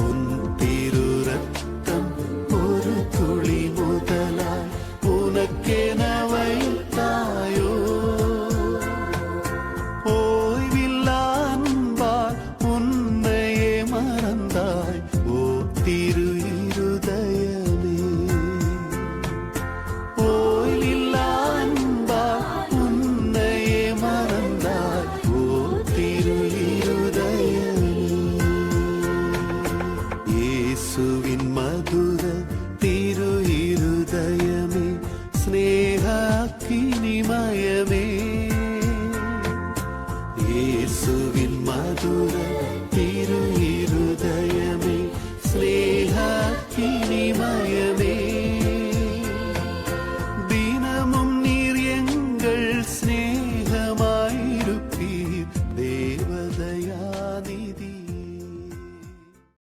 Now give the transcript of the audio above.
உன் திரு ரத்தம் ஒரு துளி முதலாய் உனக்கென வைத்தாயோ ஓய்வில்லா அன்பால் உன்னையே மறந்தாய்